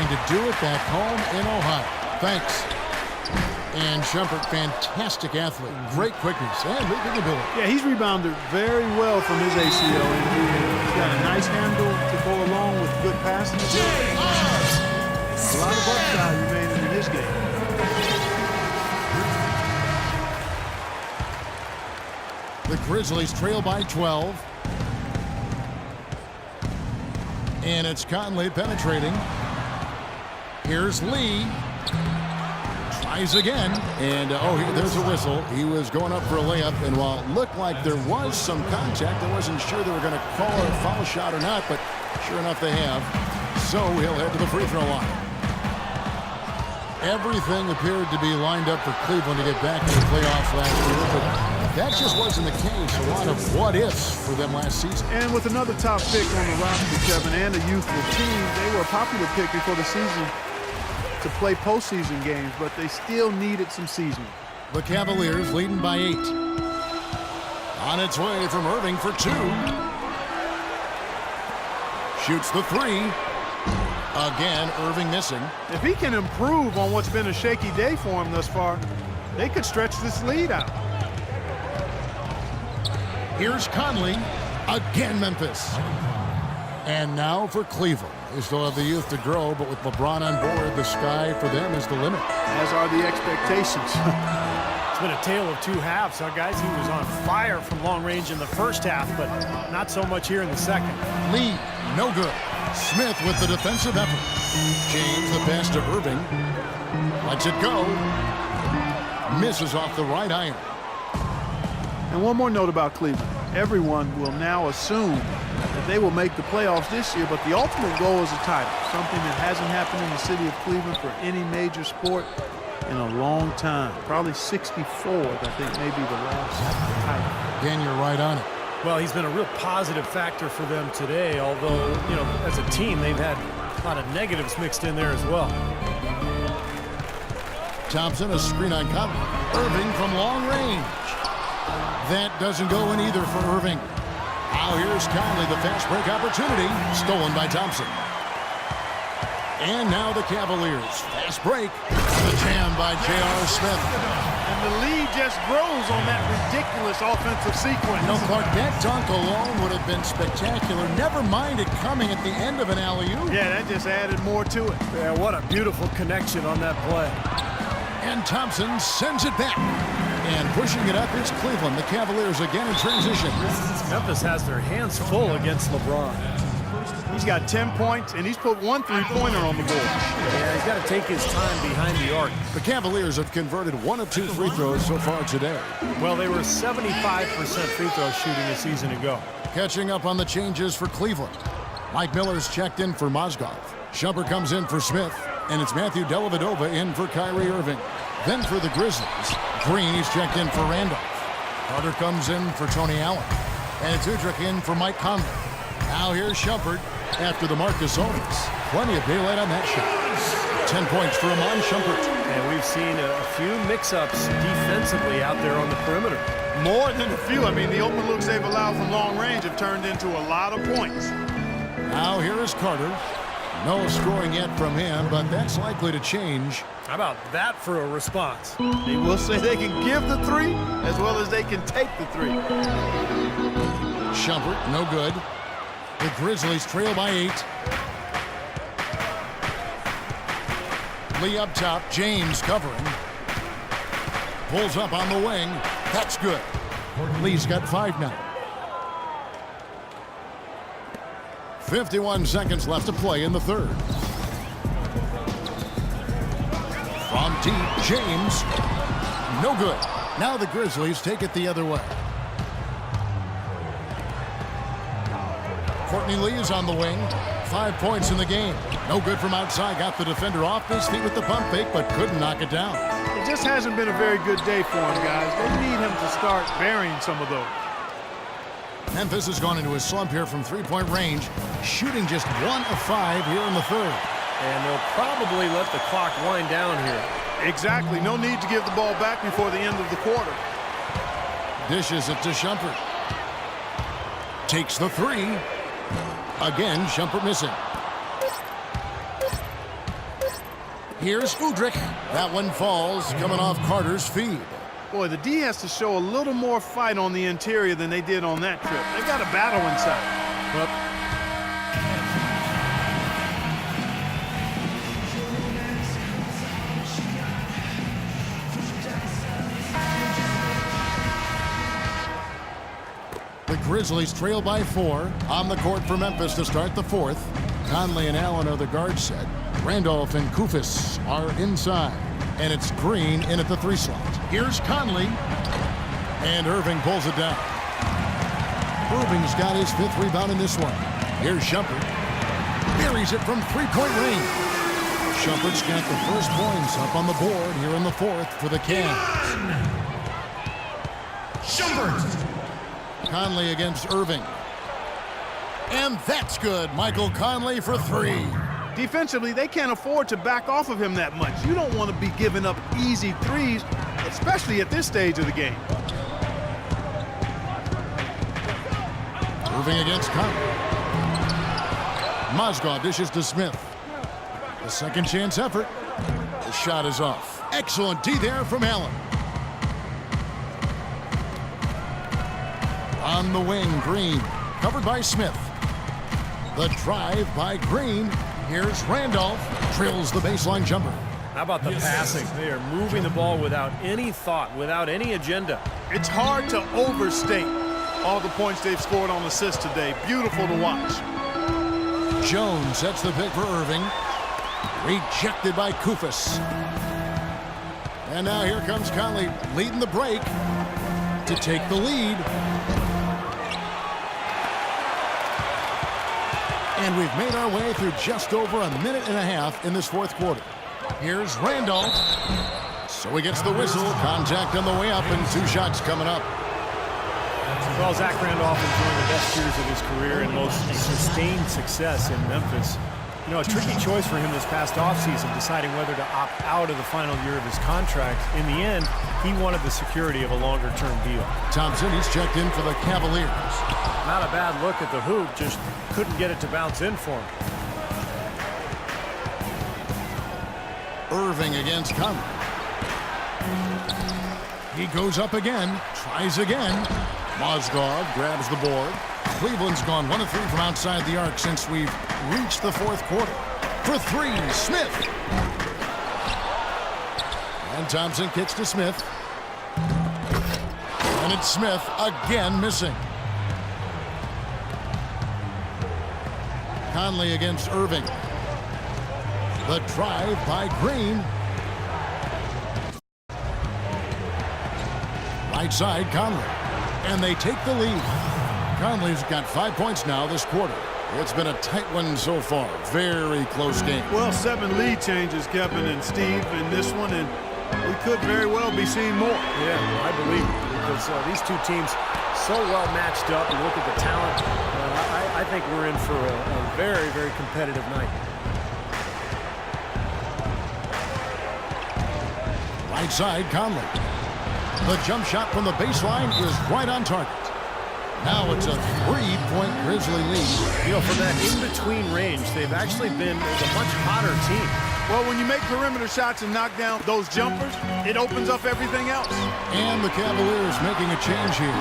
to do it back home in Ohio. Thanks. And Shumpert, fantastic athlete. Great quickness and leaping ability. Yeah, he's rebounded very well from his ACL injury. He's got a nice handle to go along with good passing. A lot of upside remaining in this game. The Grizzlies trail by 12. And it's Conley penetrating. Here's Lee. Tries again. And, there's a whistle. He was going up for a layup. And while it looked like there was some contact, I wasn't sure they were going to call a foul shot or not. But sure enough, they have. So he'll head to the free throw line. Everything appeared to be lined up for Cleveland to get back in the playoffs last year. But that just wasn't the case. A lot of what-ifs for them last season. And with another top pick on the roster, Kevin, and a youthful team, they were a popular pick before the season to play postseason games, but they still needed some seasoning. The Cavaliers leading by 8. On its way from Irving for 2. Shoots the 3. Again, Irving missing. If he can improve on what's been a shaky day for him thus far, they could stretch this lead out. Here's Conley. Again, Memphis. And now for Cleveland. They still have the youth to grow, but with LeBron on board, the sky for them is the limit. As are the expectations. It's been a tale of two halves, huh, guys? He was on fire from long range in the first half, but not so much here in the second. Lee, no good. Smith with the defensive effort. James, the pass to Irving. Lets it go. Misses off the right iron. And one more note about Cleveland. Everyone will now assume that they will make the playoffs this year, but the ultimate goal is a title, something that hasn't happened in the city of Cleveland for any major sport in a long time. Probably 64, I think, may be the last title. Dan, you're right on it. Well, he's been a real positive factor for them today, although, as a team, they've had a lot of negatives mixed in there as well. Thompson, a screen on Conley. Irving from long range. That doesn't go in either for Irving. Now here's Conley, the fast break opportunity, stolen by Thompson. And now the Cavaliers. Fast break. The jam by J.R. Smith. And the lead just grows on that ridiculous offensive sequence. No, Clark, that dunk alone would have been spectacular. Never mind it coming at the end of an alley-oop. Yeah, that just added more to it. Yeah, what a beautiful connection on that play. And Thompson sends it back. And pushing it up is Cleveland. The Cavaliers again in transition. Memphis has their hands full against LeBron. He's got 10 points, and he's put one three-pointer on the board. Yeah, he's got to take his time behind the arc. The Cavaliers have converted 1 of 2 free throws so far today. Well, they were 75% free throw shooting a season ago. Catching up on the changes for Cleveland. Mike Miller's checked in for Mozgov. Shumpert comes in for Smith. And it's Matthew Dellavedova in for Kyrie Irving. Then for the Grizzlies, Green, he's checked in for Randolph. Carter comes in for Tony Allen. And it's Udrich in for Mike Conley. Now here's Shumpert after the Marcus Owens. Plenty of daylight on that shot. 10 points for Amon Shumpert. And we've seen a few mix-ups defensively out there on the perimeter. More than a few. I mean, the open looks they've allowed from long range have turned into a lot of points. Now here is Carter. No scoring yet from him, but that's likely to change. How about that for a response? They will say they can give the three as well as they can take the three. Shumpert, no good. The Grizzlies trail by 8. Lee up top, James covering. Pulls up on the wing. That's good. Lee's got 5 now. 51 seconds left to play in the third. From deep, James. No good. Now the Grizzlies take it the other way. Courtney Lee is on the wing. 5 points in the game. No good from outside. Got the defender off his feet with the pump fake, but couldn't knock it down. It just hasn't been a very good day for him, guys. They need him to start burying some of those. Memphis has gone into a slump here from three-point range, shooting just 1 of 5 here in the third. And they'll probably let the clock wind down here. Exactly. No need to give the ball back before the end of the quarter. Dishes it to Shumpert. Takes the 3. Again, Shumpert missing. Here's Udrich. That one falls, coming off Carter's feed. Boy, the D has to show a little more fight on the interior than they did on that trip. They got a battle inside. Well, The Grizzlies trail by 4. On the court for Memphis to start the fourth. Conley and Allen are the guard set. Randolph and Kufis are inside. And it's Green in at the 3 slot. Here's Conley. And Irving pulls it down. Irving's got his 5th rebound in this one. Here's Shumpert. Buries it from 3-point range. Shumpert's got the first points up on the board here in the 4th for the Cavs. Shumpert. Conley against Irving. And that's good. Michael Conley for 3. Defensively, they can't afford to back off of him that much. You don't want to be giving up easy threes, especially at this stage of the game. Irving against Conley. Mozgov dishes to Smith. The second chance effort. The shot is off. Excellent D there from Allen. On the wing, Green. Covered by Smith. The drive by Green. Here's Randolph. Drills the baseline jumper. how about the passing? They are moving the ball without any thought, without any agenda. It's hard to overstate all the points they've scored on assists today. Beautiful to watch. Jones sets the pick for Irving. Rejected by Kufis. And now here comes Conley leading the break to take the lead. And we've made our way through just over a minute and a half in this 4th quarter. Here's Randolph. So he gets the whistle. Contact on the way up and 2 shots coming up. Well, Zach Randolph enjoying the best years of his career and most sustained success in Memphis. You know, a tricky choice for him this past offseason, deciding whether to opt out of the final year of his contract. In the end, he wanted the security of a longer-term deal. Thompson, he's checked in for the Cavaliers. Not a bad look at the hoop, just couldn't get it to bounce in for him. Irving against Conley. He goes up again, tries again. Mozgov grabs the board. Cleveland's gone 1 of 3 from outside the arc since we've reached the 4th quarter. For 3, Smith. And Thompson kicks to Smith. And it's Smith again missing. Conley against Irving. The drive by Green. Right side, Conley. And they take the lead. Conley's got 5 points now this quarter. It's been a tight one so far. Very close game. Well, 7 lead changes, Kevin and Steve, in this one, and we could very well be seeing more. Yeah, I believe it, because these two teams so well matched up. You look at the talent. I think we're in for a very, very competitive night. Right side, Conley. The jump shot from the baseline is right on target. Now it's a 3-point Grizzly lead. You know, from that in-between range, they've actually been a much hotter team. Well, when you make perimeter shots and knock down those jumpers, it opens up everything else. And the Cavaliers making a change here.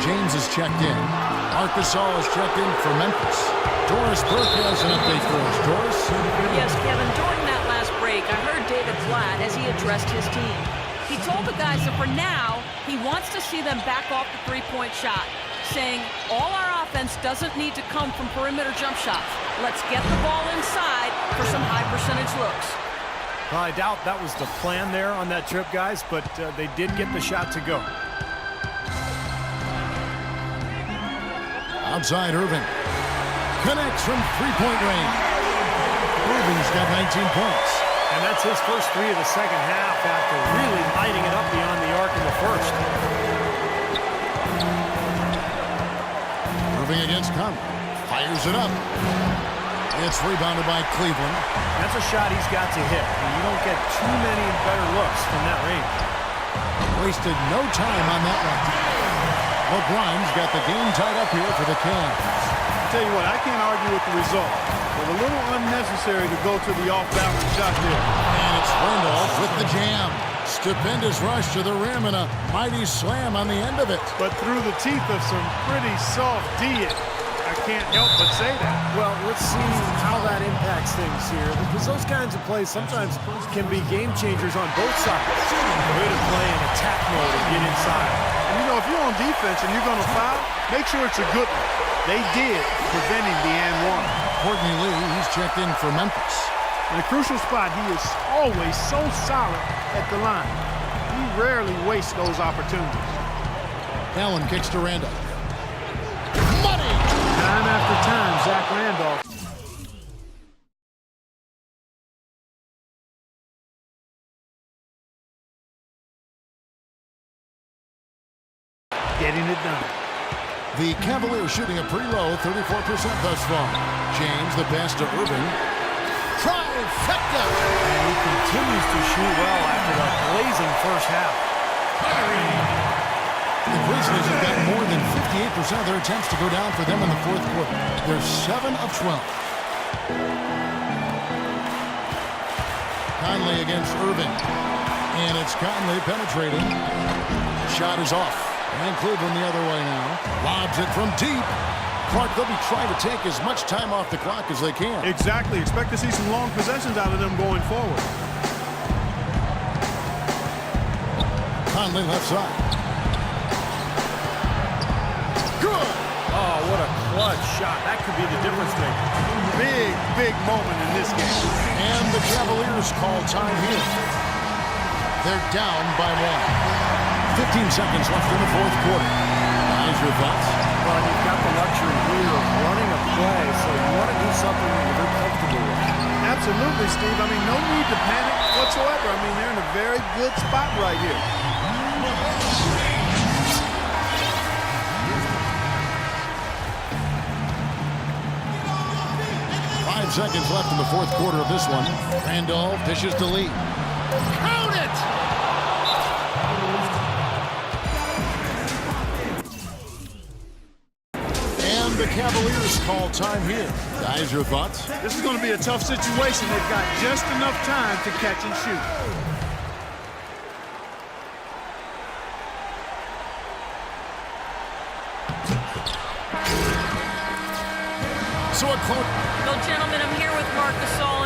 James is checked in. Arkansas is checked in for Memphis. Doris Burke has an update for us. Doris? Yes, Kevin, during that last break, I heard David Blatt as he addressed his team. He told the guys that for now, he wants to see them back off the 3-point shot, saying all our offense doesn't need to come from perimeter jump shots. Let's get the ball inside for some high percentage looks. Well, I doubt that was the plan there on that trip, guys, but they did get the shot to go. Outside Irving. Connects from 3-point range. Irving's got 19 points. And that's his first 3 of the second half after really lighting it up beyond the arc in the first. Irving against Conley. Fires it up. It's rebounded by Cleveland. That's a shot he's got to hit. And you don't get too many better looks from that range. Wasted no time on that one. LeBron's got the game tied up here for the Cavs. I'll tell you what, I can't argue with the result. But a little unnecessary to go to the off-balance shot there. And It's Randolph with the jam. Stupendous rush to the rim and a mighty slam on the end of it. But through the teeth of some pretty soft D, I can't help but say that. Well, let's see how that impacts things here, because those kinds of plays sometimes can be game changers on both sides. Way to play in attack mode and get inside. And you know, if you're on defense and you're going to foul, make sure it's a good one. They did, preventing the and one. Courtney Lee, he's checked in for Memphis. In a crucial spot, he is always so solid at the line. He rarely wastes those opportunities. Allen kicks to Randolph. Money! Time after time, Zach Randolph. Getting it done. The Cavaliers shooting a pretty low 34% thus far. James, the pass to Irving. Trifecta! And he continues to shoot well after the blazing first half. The Grizzlies have got more than 58% of their attempts to go down for them in the fourth quarter. They're 7 of 12. Conley against Irving. And it's Conley penetrating. Shot is off. And Cleveland the other way now. Lobs it from deep. Clark, they'll be trying to take as much time off the clock as they can. Exactly. Expect to see some long possessions out of them going forward. Conley left side. Good! Oh, what a clutch shot. That could be the difference maker. Big moment in this game. And the Cavaliers call time here. They're down by 1. 15 seconds left in the fourth quarter. Guys, your thoughts? Well, you've got the luxury here of running a play, so you want to do something that you're comfortable with. Absolutely, Steve. I mean, no need to panic whatsoever. I mean, they're in a very good spot right here. Seconds left in the fourth quarter of this one. Randolph dishes to Lee. Count it! And the Cavaliers call time here. Guys, your thoughts? This is going to be a tough situation. They've got just enough time to catch and shoot. So a quote. Well, gentlemen, I'm here with Marc Gasol.